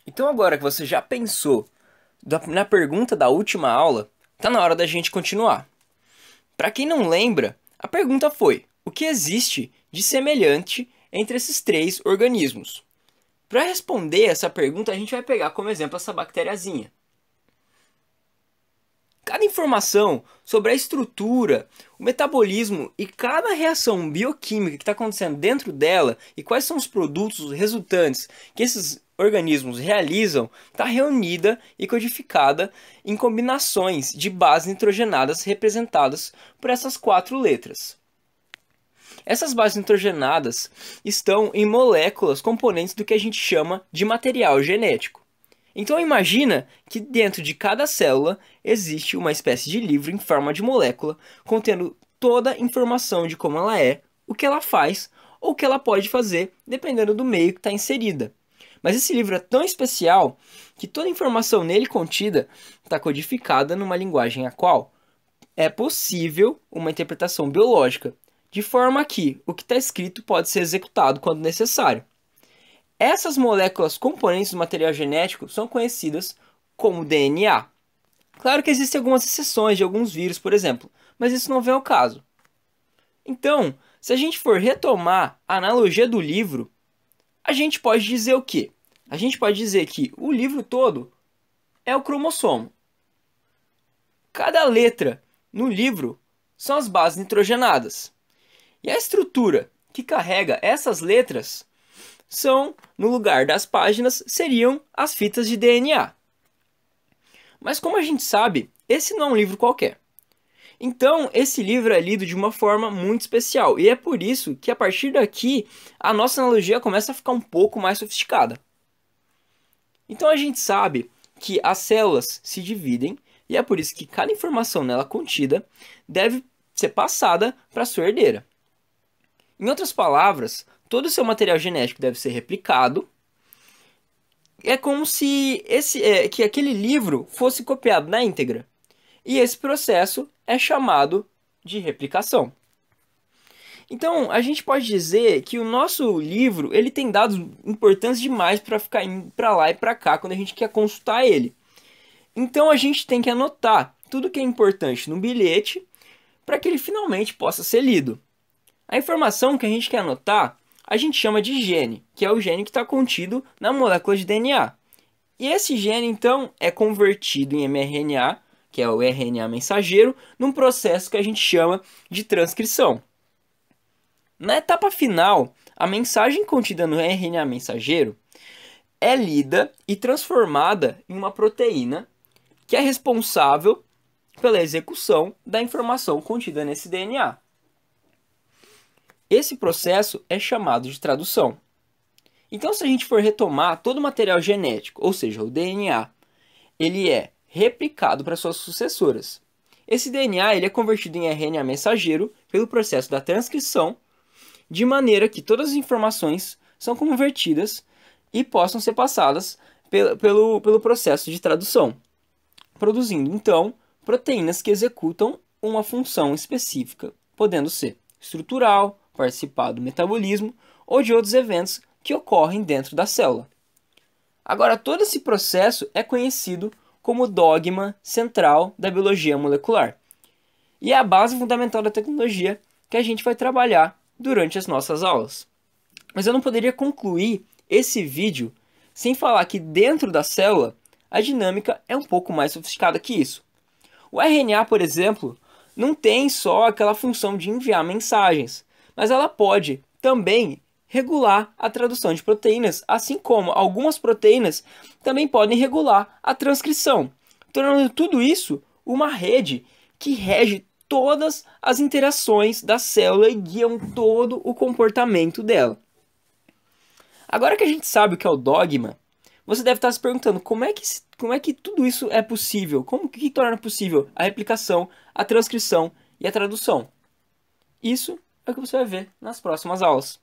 Então agora que você já pensou na pergunta da última aula, tá na hora da gente continuar. Para quem não lembra, a pergunta foi: o que existe de semelhante entre esses três organismos? Para responder essa pergunta, a gente vai pegar como exemplo essa bactériazinha. Cada informação sobre a estrutura, o metabolismo e cada reação bioquímica que está acontecendo dentro dela e quais são os produtos resultantes que esses organismos realizam está reunida e codificada em combinações de bases nitrogenadas representadas por essas quatro letras. Essas bases nitrogenadas estão em moléculas componentes do que a gente chama de material genético. Então imagina que dentro de cada célula existe uma espécie de livro em forma de molécula, contendo toda a informação de como ela é, o que ela faz ou o que ela pode fazer, dependendo do meio que está inserida. Mas esse livro é tão especial que toda a informação nele contida está codificada numa linguagem a qual é possível uma interpretação biológica, de forma que o que está escrito pode ser executado quando necessário. Essas moléculas componentes do material genético são conhecidas como DNA. Claro que existem algumas exceções de alguns vírus, por exemplo, mas isso não vem ao caso. Então, se a gente for retomar a analogia do livro, a gente pode dizer o quê? A gente pode dizer que o livro todo é o cromossomo. Cada letra no livro são as bases nitrogenadas. E a estrutura que carrega essas letras são, no lugar das páginas, seriam as fitas de DNA. Mas como a gente sabe, esse não é um livro qualquer. Então, esse livro é lido de uma forma muito especial. E é por isso que, a partir daqui, a nossa analogia começa a ficar um pouco mais sofisticada. Então, a gente sabe que as células se dividem, e é por isso que cada informação nela contida deve ser passada para sua herdeira. Em outras palavras, todo o seu material genético deve ser replicado. É como se que aquele livro fosse copiado na íntegra. E esse processo é chamado de replicação. Então, a gente pode dizer que o nosso livro ele tem dados importantes demais para ficar indo para lá e para cá quando a gente quer consultar ele. Então, a gente tem que anotar tudo que é importante no bilhete para que ele finalmente possa ser lido. A informação que a gente quer anotar, a gente chama de gene, que é o gene que está contido na molécula de DNA. E esse gene, então, é convertido em mRNA, que é o RNA mensageiro, num processo que a gente chama de transcrição. Na etapa final, a mensagem contida no RNA mensageiro é lida e transformada em uma proteína que é responsável pela execução da informação contida nesse DNA. Esse processo é chamado de tradução. Então, se a gente for retomar todo o material genético, ou seja, o DNA, ele é replicado para suas sucessoras. Esse DNA ele é convertido em RNA mensageiro pelo processo da transcrição, de maneira que todas as informações são convertidas e possam ser passadas pelo processo de tradução, produzindo, então, proteínas que executam uma função específica, podendo ser estrutural, participar do metabolismo ou de outros eventos que ocorrem dentro da célula. Agora, todo esse processo é conhecido como dogma central da biologia molecular e é a base fundamental da tecnologia que a gente vai trabalhar durante as nossas aulas. Mas eu não poderia concluir esse vídeo sem falar que dentro da célula a dinâmica é um pouco mais sofisticada que isso. O RNA, por exemplo, não tem só aquela função de enviar mensagens, mas ela pode também regular a tradução de proteínas, assim como algumas proteínas também podem regular a transcrição, tornando tudo isso uma rede que rege todas as interações da célula e guiam todo o comportamento dela. Agora que a gente sabe o que é o dogma, você deve estar se perguntando como é que tudo isso é possível? Como que torna possível a replicação, a transcrição e a tradução? Isso é o que você vai ver nas próximas aulas.